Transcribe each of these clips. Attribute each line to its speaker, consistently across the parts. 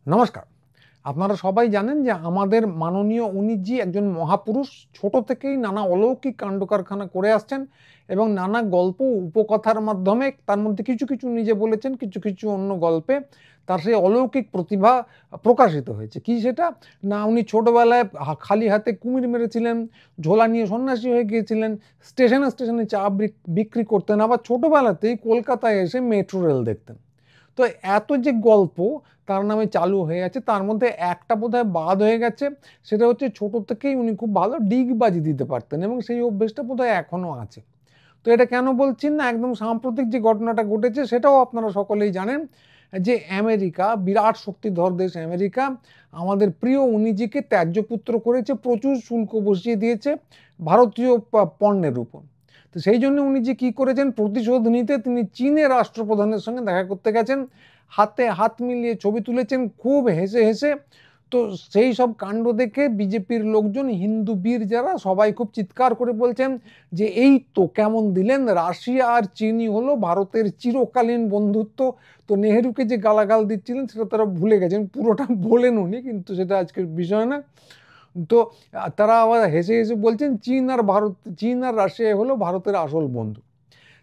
Speaker 1: নমস্কার। আপনারা সবাই জানেন যে আমাদের মাননীয় উনিজি একজন মহাপুরুষ, ছোট থেকেই নানা অলৌকিক কাণ্ডকারখানা করে আসছেন এবং নানা গল্প উপকথার মাধ্যমে তার মধ্যে কিছু কিছু নিজে বলেছেন, কিছু কিছু অন্য গল্পে তার সেই অলৌকিক প্রতিভা প্রকাশিত হয়েছে। কি সেটা না, উনি ছোটবেলায় খালি হাতে কুমির মেরেছিলেন, ঝোলা নিয়ে সন্ন্যাসী হয়ে গিয়েছিলেন, স্টেশনে স্টেশনে চা বিক্রি করতেন, আবার ছোটবেলাতেই কলকাতায় এসে মেট্রো রেল দেখতেন। তো এত যে গল্প তার নামে চালু হয়ে আছে, তার মধ্যে একটা বোধহয় বাদ হয়ে গেছে। সেটা হচ্ছে ছোট থেকেই উনি খুব ভালো ডিগবাজি দিতে পারতেন এবং সেই অভ্যেসটা বোধহয় এখনও আছে। তো এটা কেন বলছি না, একদম সাম্প্রতিক যে ঘটনাটা ঘটেছে সেটাও আপনারা সকলেই জানেন যে আমেরিকা, বিরাট শক্তিধর দেশ আমেরিকা, আমাদের প্রিয় উনিজিকে ত্যায্যপুত্র করেছে, প্রচুর শুল্ক বসিয়ে দিয়েছে ভারতীয় পণ্যের উপর। তো সেই জন্য উনি যে কী করেছেন, প্রতিশোধ নিতে তিনি চীনের রাষ্ট্রপ্রধানের সঙ্গে দেখা করতে গেছেন, হাতে হাত মিলিয়ে ছবি তুলেছেন খুব হেসে হেসে। তো সেই সব কাণ্ড দেখে বিজেপির লোকজন, হিন্দু বীর যারা, সবাই খুব চিৎকার করে বলছেন যে এই তো কেমন দিলেন, রাশিয়া আর চীনই হলো ভারতের চিরকালীন বন্ধুত্ব। তো নেহেরুকে যে গালাগাল দিচ্ছিলেন সেটা তারা ভুলে গেছেন, পুরোটা বলেন উনি, কিন্তু সেটা আজকের বিষয় না। তো তারা আবার হেসে হেসে বলছেন চীন আর রাশিয়া হলো ভারতের আসল বন্ধু।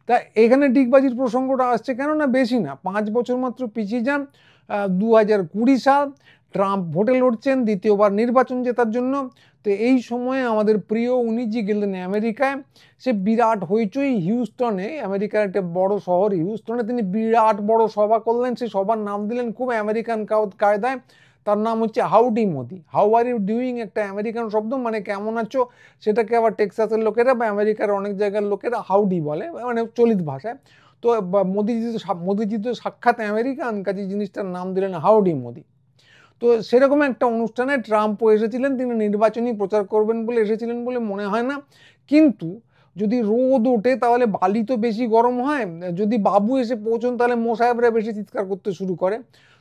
Speaker 1: তা এখানে ডিগবাজির প্রসঙ্গটা আসছে কেন না, বেশি না, 5 বছর মাত্র পিছিয়ে যান 2020 সাল, ট্রাম্প ভোটে লড়ছেন দ্বিতীয়বার নির্বাচন জেতার জন্য। তো এই সময়ে আমাদের প্রিয় উনিজি গেলেন আমেরিকায়। সে বিরাট হইচই হিউস্টনে, আমেরিকার একটা বড় শহর হিউস্টনে তিনি বিরাট বড় সভা করলেন। সে সবার নাম দিলেন খুব আমেরিকান কায়দায়, তার নাম হচ্ছে howdy Modi. How are you doing একটা আমেরিকান শব্দ, মানে কেমন আছো, সেটাকে আবার টেক্সাসের লোকেরা বা আমেরিকার অনেক জায়গার লোকেরা হাউডি বলে, মানে চলিত ভাষায়। তো মোদিজি তো সাক্ষাৎ আমেরিকান, কাজে জিনিসটার নাম দিলেন হাউডি মোদি। তো সেরকম একটা অনুষ্ঠানে ট্রাম্পও এসেছিলেন, তিনি নির্বাচনী প্রচার করবেন বলে এসেছিলেন বলে মনে হয় না। কিন্তু যদি রোদ ওঠে তাহলে বালি তো বেশি গরম হয়, যদি বাবু এসে পৌঁছন তাহলে মোসাহেবরা বেশি চিৎকার করতে শুরু করে।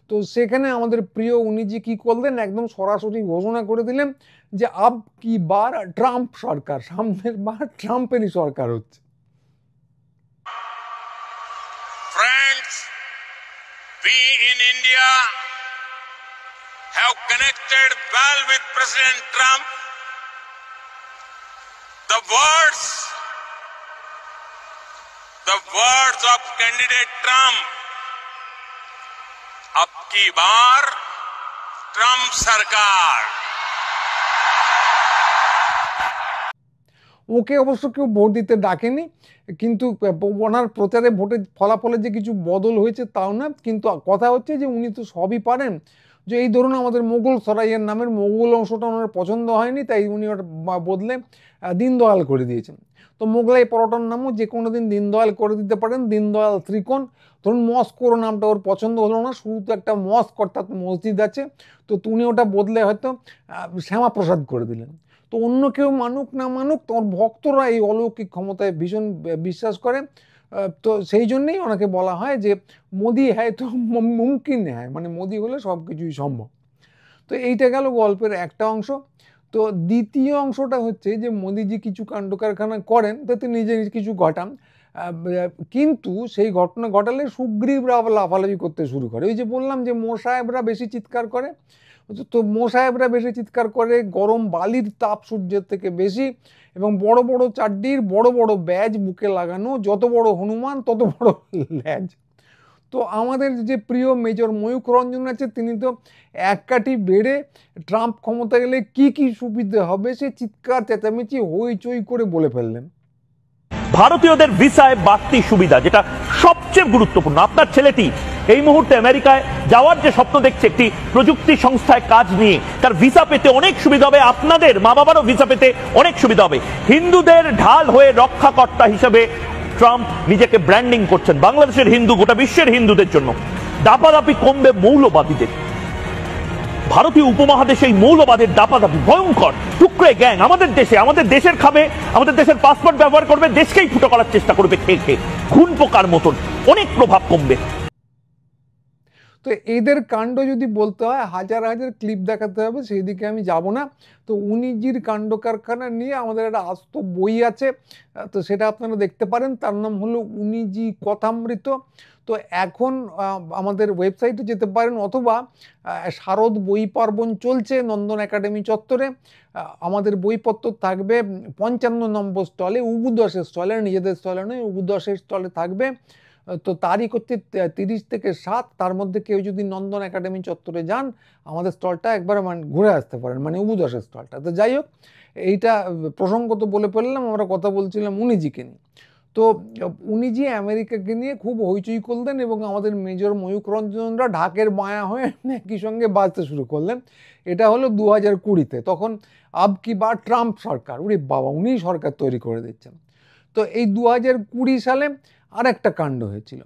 Speaker 1: তো সেখানে আমাদের প্রিয় উনিজি কি করলেন, একদম সরাসরি ঘোষণা করে দিলেন যে আব কি বার ট্রাম্প সরকার, সামনের বার ট্রাম্পেরই সরকার হচ্ছে।
Speaker 2: Friends, we in India have connected well with President Trump. The words of candidate Trump, अब की बार ट्रम्प सरकार।
Speaker 1: ওকে অবশ্য কেউ ভোট দিতে ডাকেনি, কিন্তু ওনার প্রচারে ভোটের ফলাফলে যে কিছু বদল হয়েছে তাও না। কিন্তু কথা হচ্ছে যে উনি তো সবই পারেন। যে এই ধরুন আমাদের মোগল সরাইয়ের নামের মোগল অংশটা ওনার পছন্দ হয়নি, তাই উনি ওটা বদলে দীনদয়াল করে দিয়েছেন। তো মোগলাই পরোটার নামও যে কোনো দিন দীনদয়াল করে দিতে পারেন, দীনদয়াল ত্রিকোণ। ধরুন মস্কোর নামটা ওর পছন্দ হলো না, শুধু তো একটা মস্ক অর্থাৎ মসজিদ আছে, তো উনি ওটা বদলে হয়তো শ্যামাপ্রসাদ করে দিলেন। তো অন্য কেউ মানুক না মানুক, তোর ভক্তরা এই অলৌকিক ক্ষমতায় ভীষণ বিশ্বাস করে। তো সেই জন্যেই ওনাকে বলা হয় যে মোদি হ্যায় তো মুমকিন হ্যায়, মানে মোদি হলে সব কিছুই সম্ভব। তো এইটা গেল গল্পের একটা অংশ। তো দ্বিতীয় অংশটা হচ্ছে যে মোদিজি কিছু কাণ্ড কারখানা করেন, তো তিনি নিজে কিছু ঘটান, কিন্তু সেই ঘটনা ঘটালে সুগ্রীবরা লাফালাফি করতে শুরু করে। ওই যে বললাম যে মোসাহেবরা বেশি চিৎকার করে, তো মোসাহেবরা বেশি চিৎকার করে, গরম বালির তাপ সূর্যের থেকে বেশি, এবং বড় বড় চাড্ডির বড় বড় ব্যাজ বুকে লাগানো, যত বড় হনুমান তত বড় ল্যাজ। তো আমাদের যে প্রিয় মেজর ময়ূখ রঞ্জন আছে, তিনি তো এক কাঠি বেড়ে ট্রাম্প ক্ষমতা গেলে কি কি সুবিধে হবে সে চিৎকার চেঁচামেচি হইচই করে বলে ফেললেন।
Speaker 3: ভারতীয়দের ভিসায় বাড়তি সুবিধা, যেটা সবচেয়ে গুরুত্বপূর্ণ। আপনার ছেলেটি এই মুহূর্তে আমেরিকায় যাওয়ার যে স্বপ্ন দেখছে একটি প্রযুক্তি সংস্থায় কাজ নিয়ে, তার ভিসা পেতে অনেক সুবিধা হবে, আপনাদের মা বাবারও ভিসা পেতে অনেক সুবিধা হবে। হিন্দুদের ঢাল হয়ে রক্ষাকর্তা হিসেবে ট্রাম্প নিজেকে ব্র্যান্ডিং করছেন। বাংলাদেশের হিন্দু, গোটা বিশ্বের হিন্দুদের জন্য দাপাদাপি কমবে মৌলবাদীদের। ভারতীয় উপমহাদেশে এই মৌলবাদের দাপাদাপি ভয়ঙ্কর, টুকরে গ্যাং আমাদের দেশের খাবে, আমাদের দেশের পাসপোর্ট ব্যবহার করবে, দেশকেই ফুটো করার চেষ্টা করবে খেয়ে খেয়ে, খুন পোকার মতন। অনেক প্রভাব কমবে।
Speaker 1: তো এদের কাণ্ড যদি বলতে হয় হাজার হাজার ক্লিপ দেখাতে হবে, সেই দিকে আমি যাব না। তো উনিজির কাণ্ড কারখানা নিয়ে আমাদের একটা আস্ত বই আছে, তো সেটা আপনারা দেখতে পারেন, তার নাম হলো উনিজি কথামৃত। তো এখন আমাদের ওয়েবসাইটে যেতে পারেন, অথবা শারদ বই পার্বণ চলছে নন্দন একাডেমি চত্বরে, আমাদের বইপত্র থাকবে 55 নম্বর স্টলে, উবুদশের স্টলে, নিজেদের স্টলে নয়, উবুদশের স্টলে থাকবে। তো তারিখ হচ্ছে 30 থেকে 7, তার মধ্যে কেউ যদি নন্দন একাডেমি চত্বরে যান আমাদের স্টলটা একবার ঘুরে আসতে পারেন, মানে উবুদশের স্টলটা। তো যাই হোক, এইটা প্রসঙ্গত বলে ফেললাম, আমরা কথা বলছিলাম উনিজিকে নিয়ে। তো উনিজি আমেরিকাকে নিয়ে খুব হইচই করলেন এবং আমাদের মেজর ময়ূক রঞ্জনরা ঢাকের মায়া হয়ে একই সঙ্গে বাজতে শুরু করলেন। এটা হলো 2020-তে, তখন আব কি বার ট্রাম্প সরকার, উনি বাবা উনি সরকার তৈরি করে দিচ্ছেন। তো এই 2020 সালে আর একটা কাণ্ড হয়েছিল,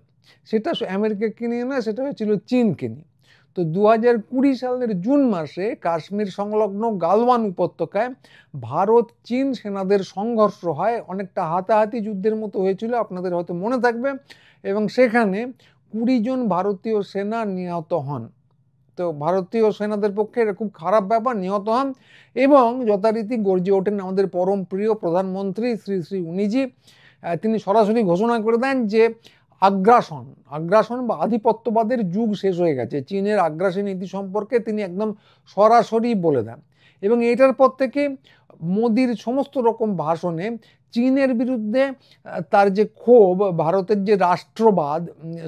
Speaker 1: সেটা আমেরিকাকে নিয়ে না, সেটা হয়েছিল চীনকে নিয়ে। তো 2020 সালের জুন মাসে কাশ্মীর সংলগ্ন গালওয়ান উপত্যকায় ভারত চীন সেনাদের সংঘর্ষ হয়, অনেকটা হাতাহাতি যুদ্ধের মতো হয়েছিল, আপনাদের হয়তো মনে থাকবে। এবং সেখানে 20 জন ভারতীয় সেনা নিহত হন। তো ভারতীয় সেনাদের পক্ষে এটা খুব খারাপ ব্যাপার, নিহত হন। এবং যথারীতি গর্জে ওঠেন আমাদের পরম প্রিয় প্রধানমন্ত্রী শ্রী শ্রী উনিজি। তিনি সরাসরি ঘোষণা করে দেন যে আগ্রাসন বা আধিপত্যবাদের যুগ শেষ হয়ে গেছে। চীনের আগ্রাসী নীতি সম্পর্কে তিনি একদম সরাসরি বলে দেন। এবং এটার পর থেকে মোদির সমস্ত রকম ভাষণে চীনের বিরুদ্ধে তার যে ক্ষোভ, ভারতের যে রাষ্ট্রবাদ,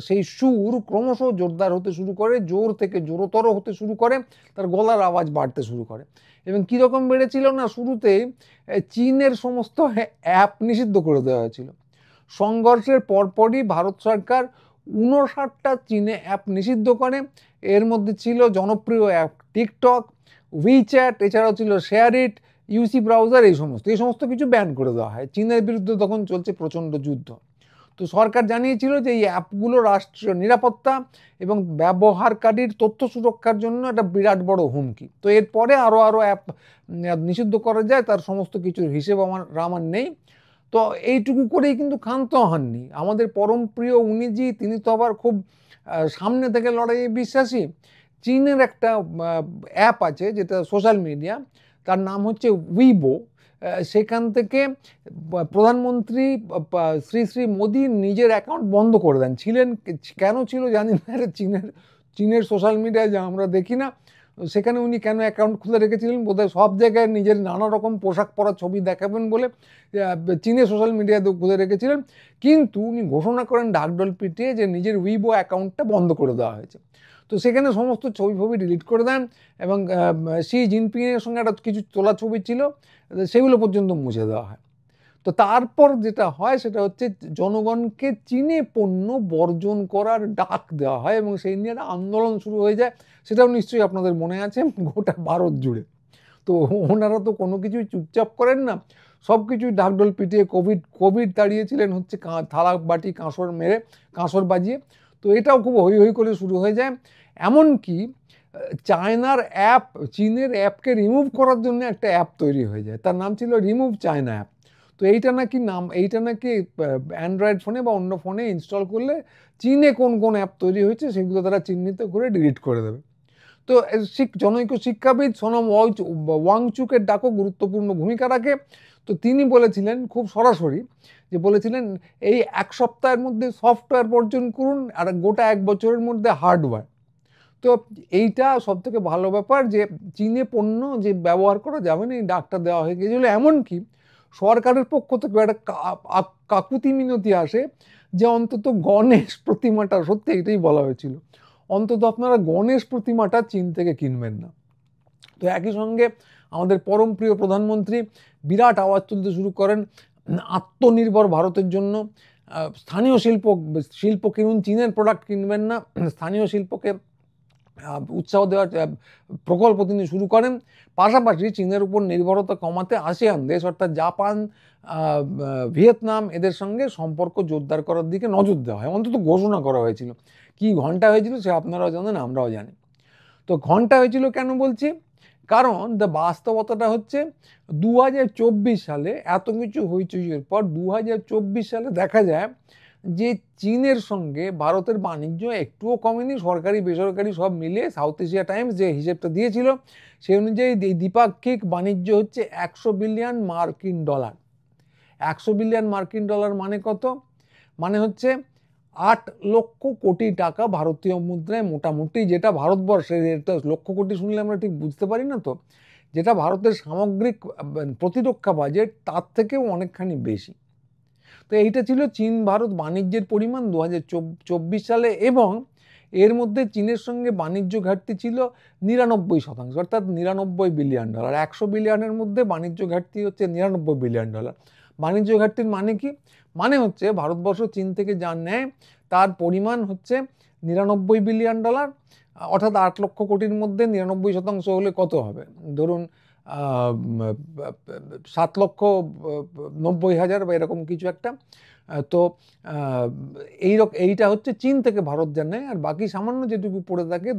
Speaker 1: সেই সুর ক্রমশ জোরদার হতে শুরু করে, জোর থেকে জোরতর হতে শুরু করে, তার গলার আওয়াজ বাড়তে শুরু করে। এবং কীরকম বেড়েছিল না, শুরুতে চীনের সমস্ত অ্যাপ নিষিদ্ধ করে দেওয়া হয়েছিল। সংঘর্ষের পরপরই ভারত সরকার 59টা চীনে অ্যাপ নিষিদ্ধ করে। এর মধ্যে ছিল জনপ্রিয় অ্যাপ টিকটক, উইচ্যাট, এছাড়াও ছিল শেয়ারইট, ইউসি ব্রাউজার, এই সমস্ত কিছু ব্যান করে দেওয়া হয়। চীনের বিরুদ্ধে তখন চলছে প্রচণ্ড যুদ্ধ। তো সরকার জানিয়েছিল যে এই অ্যাপগুলো রাষ্ট্রীয় নিরাপত্তা এবং ব্যবহারকারীর তথ্য সুরক্ষার জন্য একটা বিরাট বড় হুমকি। তো এরপরে আরও অ্যাপ নিষিদ্ধ করা যায়, তার সমস্ত কিছুর হিসেব আমার নেই। তো এইটুকু করেই কিন্তু ক্ষান্ত হননি আমাদের পরম প্রিয় উনিজি। তিনি তো আবার খুব সামনে থেকে লড়াইয়ে বিশ্বাসী। চীনের একটা অ্যাপ আছে যেটা সোশ্যাল মিডিয়া, তার নাম হচ্ছে উইবো। সেখান থেকে প্রধানমন্ত্রী শ্রী শ্রী মোদী নিজের অ্যাকাউন্ট বন্ধ করে দেন। কেন ছিল জানি না, চীনের সোশ্যাল মিডিয়ায় যা আমরা দেখি না, সেখানে উনি কেন অ্যাকাউন্ট খুলে রেখেছিলেন, বোধহয় সব জায়গায় নিজের নানা রকম পোশাক পরা ছবি দেখাবেন বলে চীনের সোশ্যাল মিডিয়াতে খুলে রেখেছিলেন। কিন্তু উনি ঘোষণা করেন ঢাকঢোল পিটিয়ে যে নিজের উইবো অ্যাকাউন্টটা বন্ধ করে দেওয়া হয়েছে। তো সেখানে সমস্ত ছবি ডিলিট করে দেন এবং শি জিনপিংয়ের সঙ্গে একটা কিছু তোলা ছবি ছিল, সেগুলো পর্যন্ত মুছে দেওয়া হয়। তো তারপর যেটা হয় সেটা হচ্ছে জনগণকে চীনে পণ্য বর্জন করার ডাক দেওয়া হয় এবং সেই নিয়ে একটা আন্দোলন শুরু হয়ে যায়। সেটাও নিশ্চয়ই আপনাদের মনে আছে, গোটা ভারত জুড়ে। তো ওনারা তো কোনো কিছুই চুপচাপ করেন না, সব কিছুই ঢাকঢোল পিটিয়ে কোভিড তাড়িয়েছিলেন হচ্ছে থালা বাটি কাঁসর বাজিয়ে। তো এটাও খুব হই হই করে শুরু হয়ে যায়। এমনকি চায়নার অ্যাপ, চীনের অ্যাপকে রিমুভ করার জন্য একটা অ্যাপ তৈরি হয়ে যায়, তার নাম ছিল রিমুভ চায়না অ্যাপ। তো এইটা নাকি অ্যান্ড্রয়েড ফোনে বা অন্য ফোনে ইনস্টল করলে চীনে কোন অ্যাপ তৈরি হয়েছে সেগুলো তারা চিহ্নিত করে ডিলিট করে দেবে। তো জনৈক শিক্ষাবিদ সোনাম ওয়াংচুকের ডাকও গুরুত্বপূর্ণ ভূমিকা রাখে। তো তিনি বলেছিলেন খুব সরাসরি, যে বলেছিলেন এই 1 সপ্তাহের মধ্যে সফটওয়্যার বর্জন করুন আর গোটা 1 বছরের মধ্যে হার্ডওয়্যার। তো এইটা সবথেকে ভালো ব্যাপার যে চীনে পণ্য যে ব্যবহার করা যাবে না, এই ডাকটা দেওয়া হয়ে গিয়েছিল। এমনকি সরকারের পক্ষ থেকে একটা কাকুতি মিনতি আসে যে অন্তত গণেশ প্রতিমাটা, সত্যি এটাই বলা হয়েছিল, অন্তত আপনারা গণেশ প্রতিমাটা চীন থেকে কিনবেন না। তো একই সঙ্গে আমাদের পরম প্রিয় প্রধানমন্ত্রী বিরাট আওয়াজ তুলতে শুরু করেন আত্মনির্ভর ভারতের জন্য। স্থানীয় শিল্প কিনুন, চীনের প্রোডাক্ট কিনবেন না, স্থানীয় শিল্পকে উৎসাহ দেওয়ার প্রকল্প তিনি শুরু করেন। পাশাপাশি চীনের উপর নির্ভরতা কমাতে আসিয়ান দেশ অর্থাৎ জাপান, ভিয়েতনাম, এদের সঙ্গে সম্পর্ক জোরদার করার দিকে নজর দেওয়া হয়, অন্তত ঘোষণা করা হয়েছিল। কি ঘন্টা হয়েছিল সে আপনারাও জানেন, আমরাও জানি। তো ঘন্টা হয়েছিল কেন বলছি, কারণ বাস্তবতাটা হচ্ছে 2024 সালে এত কিছু হইচইয়ের পর 2024 সালে দেখা যায় যে চীনের সঙ্গে ভারতের বাণিজ্য একটুও কমেনি, সরকারি বেসরকারি সব মিলে সাউথ এশিয়া টাইমস যে হিসেবটা দিয়েছিল সেই অনুযায়ী এই দ্বিপাক্ষিক বাণিজ্য হচ্ছে 100 বিলিয়ন মার্কিন ডলার। 100 বিলিয়ন মার্কিন ডলার মানে কত? মানে হচ্ছে 8 লক্ষ কোটি টাকা ভারতীয় মুদ্রায় মোটামুটি, যেটা ভারতবর্ষের, এটা লক্ষ কোটি শুনলে আমরা ঠিক বুঝতে পারি না, তো যেটা ভারতের সামগ্রিক প্রতিরক্ষা বাজেট তার থেকেও অনেকখানি বেশি। তো এইটা ছিল চীন ভারত বাণিজ্যের পরিমাণ 2024 সালে, এবং এর মধ্যে চীনের সঙ্গে বাণিজ্য ঘাটতি ছিল 99%, অর্থাৎ 99 বিলিয়ন ডলার। 100 বিলিয়নের মধ্যে বাণিজ্য ঘাটতি হচ্ছে 99 বিলিয়ন ডলার। বাণিজ্য ঘাটতির মানে কি? মানে হচ্ছে ভারতবর্ষ চীন থেকে যা নেয় তার পরিমাণ হচ্ছে 99 বিলিয়ন ডলার, অর্থাৎ 8 লক্ষ কোটির মধ্যে 99% হলে কত হবে? ধরুন 7,90,000 বা এরকম কিছু একটা। তো এইটা হচ্ছে চীন থেকে ভারত যা নেয়, আর বাকি সামান্য যেটুকু পড়ে থাকে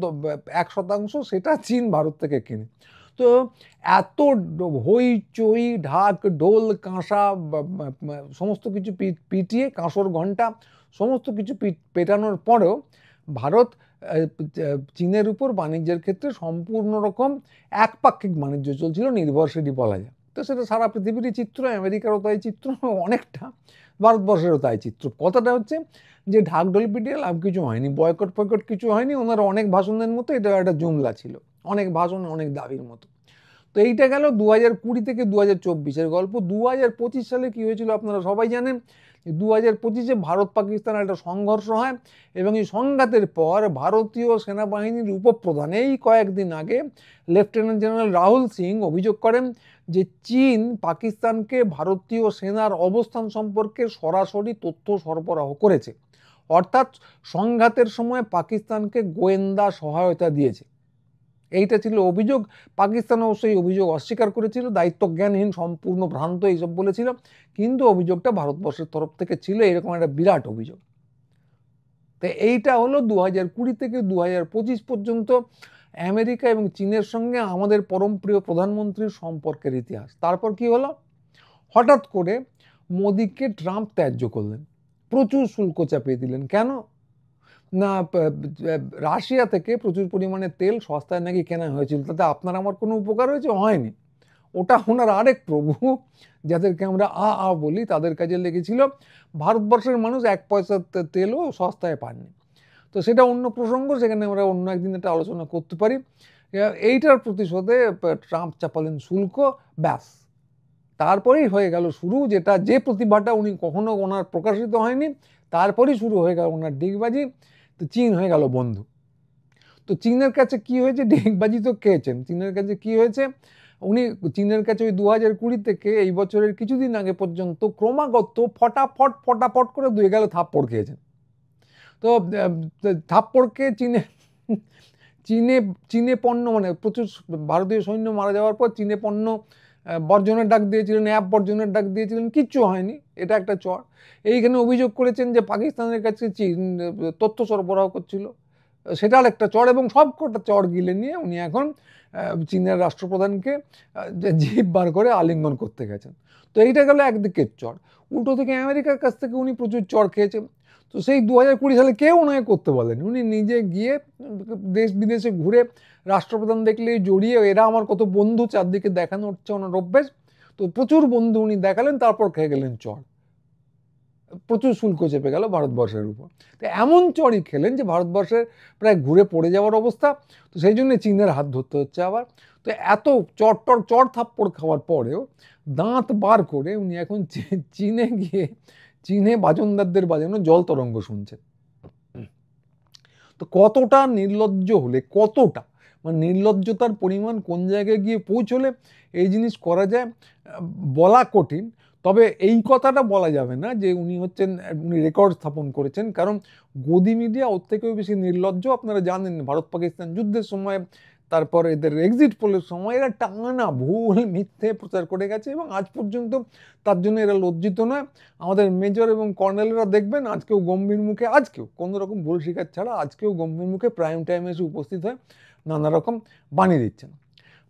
Speaker 1: 1% সেটা চীন ভারত থেকে কিনে। তো এত হইচই ঢাক ঢোল কাঁসা সমস্ত কিছু পিটিয়ে, কাঁসর ঘণ্টা সমস্ত কিছু পেটানোর পরেও ভারত চীনের উপর বাণিজ্যের ক্ষেত্রে সম্পূর্ণ রকম একপাক্ষিক বাণিজ্য চলছিল, নির্ভরশীলই বলা যায়। তো সেটা সারা পৃথিবীরই চিত্র, আমেরিকারও তাই চিত্র, অনেকটা ভারতবর্ষেরও তাই চিত্র। কথাটা হচ্ছে যে ঢাকঢোল পিটিয়ে লাভ কিছু হয়নি, বয়কট ফয়কট কিছু হয়নি, ওনার অনেক ভাষণের মতো এটা একটা জুমলা ছিল, অনেক ভাষণ অনেক দাবির মতো। তো এইটা গেল 2020 থেকে 2024-এর গল্প। 2025 সালে কি হয়েছিল আপনারা সবাই জানেন। 2025-এ ভারত পাকিস্তান একটা সংঘর্ষ হয়, এবং এই সংঘাতের পর ভারতীয় সেনাবাহিনীর উপপ্রধান এই কয়েকদিন আগে লেফটেন্যান্ট জেনারেল রাহুল সিং অভিযোগ করেন যে চীন পাকিস্তানকে ভারতীয় সেনার অবস্থান সম্পর্কে সরাসরি তথ্য সরবরাহ করেছে, অর্থাৎ সংঘাতের সময় পাকিস্তানকে গোয়েন্দা সহায়তা দিয়েছে। এইটা ছিল অভিযোগ। পাকিস্তান অবশ্যই অভিযোগ অস্বীকার করেছিল, দায়িত্বজ্ঞানহীন, সম্পূর্ণ ভ্রান্ত এইসব বলেছিল, কিন্তু অভিযোগটা ভারতবর্ষের তরফ থেকে ছিল, এরকম একটা বিরাট অভিযোগ। তো এইটা হলো 2020 থেকে 2025 পর্যন্ত আমেরিকা এবং চীনের সঙ্গে আমাদের পরম প্রিয় প্রধানমন্ত্রীর সম্পর্কের ইতিহাস। তারপর কি হলো? হঠাৎ করে মোদিকে ট্রাম্প ত্যায্য করলেন, প্রচুর শুল্ক চাপিয়ে দিলেন। কেন না? রাশিয়া থেকে প্রচুর পরিমাণে তেল সস্তায় নাকি কেনা হয়েছিল, তাতে আপনার আমার কোনো উপকার হয়েছে? হয়নি। ওটা ওনার আরেক প্রভু, যাদেরকে আমরা বলি, তাদের কাজে লেগেছিল। ভারতবর্ষের মানুষ 1 পয়সা তেলও সস্তায় পাননি। তো সেটা অন্য প্রসঙ্গ, সেখানে আমরা অন্য একদিন এটা আলোচনা করতে পারি। এইটার প্রতিশোধে ট্রাম্প চাপালেন শুল্ক, ব্যাস তারপরেই হয়ে গেল শুরু, যেটা যে প্রতিভাটা উনি কখনো ওনার প্রকাশিত হয়নি, তারপরেই শুরু হয়ে গেল ওনার ডিগবাজি। তো চীন হয়ে গেল বন্ধু। তো চীনের কাছে কি হয়েছে? ডিগবাজি তো খেয়েছেন। চীনের কাছে কি হয়েছে? উনি চীনের কাছে ওই 2020 থেকে এই বছরের কিছুদিন আগে পর্যন্ত ক্রমাগত ফটাফট করে 2 গেল থাপ্পড় খেয়েছেন। তো থাপ্পড় খেয়ে চীনে পণ্য, মানে প্রচুর ভারতীয় সৈন্য মারা যাওয়ার পর চীনে পণ্য বর্জনের ডাক দিয়েছিলেন, অ্যাপ বর্জনের ডাক দিয়েছিলেন, কিচ্ছু হয়নি। এটা একটা চর। এইখানে অভিযোগ করেছেন যে পাকিস্তানের কাছে চীন তথ্য সরবরাহ করছিল, সেটা একটা চর। এবং সব কটা চর গিলে নিয়ে উনি এখন চীনের রাষ্ট্রপ্রধানকে জিভ বার করে আলিঙ্গন করতে গেছেন। তো এইটা গেল একদিকের চর। উল্টো থেকে আমেরিকার কাছ থেকে উনি প্রচুর চর খেয়েছেন। তো সেই 2020 সালে কেউ ওনাকে করতে বলেন, উনি নিজে গিয়ে দেশ বিদেশে ঘুরে রাষ্ট্রপ্রধান দেখলেই জড়িয়ে এরা আমার কত বন্ধু চারদিকে দেখানো হচ্ছে ওনার অভ্যেস। তো প্রচুর বন্ধু উনি দেখালেন, তারপর খেয়ে গেলেন চর। প্রচুর শুল্ক চেপে গেল ভারতবর্ষের উপর। তো এমন চরই খেলেন যে ভারতবর্ষের প্রায় ঘুরে পড়ে যাওয়ার অবস্থা। তো সেই জন্য চীনের হাত ধরতে হচ্ছে আবার। তো এত চর থাপ্পড় খাওয়ার পরেও দাঁত বার করে উনি এখন চীনে গিয়ে চীনে বাজনদারদের বাজানো জল তরঙ্গ শুনছেন। তো কতটা নির্লজ্জ হলে, কতটা মানে নির্লজ্জতার পরিমাণ কোন জায়গায় গিয়ে পৌঁছলে এই জিনিস করা যায় বলা কঠিন। তবে এই কথাটা বলা যাবে না যে উনি রেকর্ড স্থাপন করেছেন, কারণ গদি মিডিয়া ওর থেকেও বেশি নির্লজ্জ। আপনারা জানেন ভারত পাকিস্তান যুদ্ধের সময়, তারপর এদের এক্সিট পোলের সময় এরা টানা ভুল মিথ্যে প্রচার করে গেছে, এবং আজ পর্যন্ত তার জন্য এরা লজ্জিত নয়। আমাদের মেজর এবং কর্নেলরা দেখবেন আজকেও গম্ভীর মুখে, আজকেও কোনো রকম ভুল স্বীকার ছাড়া আজকেও গম্ভীর মুখে প্রাইম টাইমে এসে উপস্থিত হয়, নানা রকম বানিয়ে দিচ্ছেন।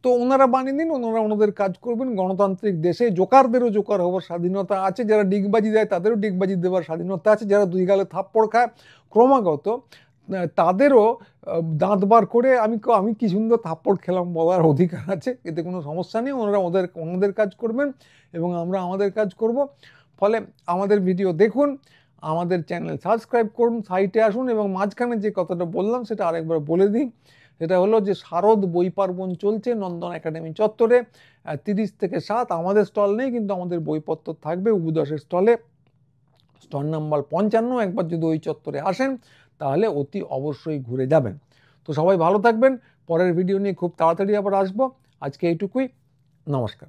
Speaker 1: তো ওনারা বানিয়ে দিন, ওনারা ওনাদের কাজ করবেন। গণতান্ত্রিক দেশে জোকারদেরও জোকার হওয়ার স্বাধীনতা আছে, যারা ডিগবাজি দেয় তাদেরও ডিগবাজি দেওয়ার স্বাধীনতা আছে, যারা দুই গালে থাপ্পড় খায় ক্রমাগত তাদেরও দাঁত বার করে আমি কি সুন্দর থাপ্পড় খেলাম বলার অধিকার আছে। এতে কোনো সমস্যা নেই। ওনারা ওনাদের কাজ করবেন এবং আমরা আমাদের কাজ করব। ফলে আমাদের ভিডিও দেখুন, আমাদের চ্যানেল সাবস্ক্রাইব করুন, সাইটে আসুন এবং মাঝখানে যে কথাটা বললাম সেটা আরেকবার বলে দিই। সেটা হলো যে শারদ বই পার্বণ চলছে নন্দন একাডেমি চত্বরে 30 থেকে 7। আমাদের স্টল নেই, কিন্তু আমাদের বইপত্র থাকবে উপদাসের স্টলে, স্টল নাম্বার 55। একবার যদি ওই চত্বরে আসেন তাহলে অতি অবশ্যই ঘুরে যাবেন। তো সবাই ভালো থাকবেন। পরের ভিডিও নিয়ে খুব তাড়াতাড়ি আবার আসবো। আজকে এইটুকুই। নমস্কার।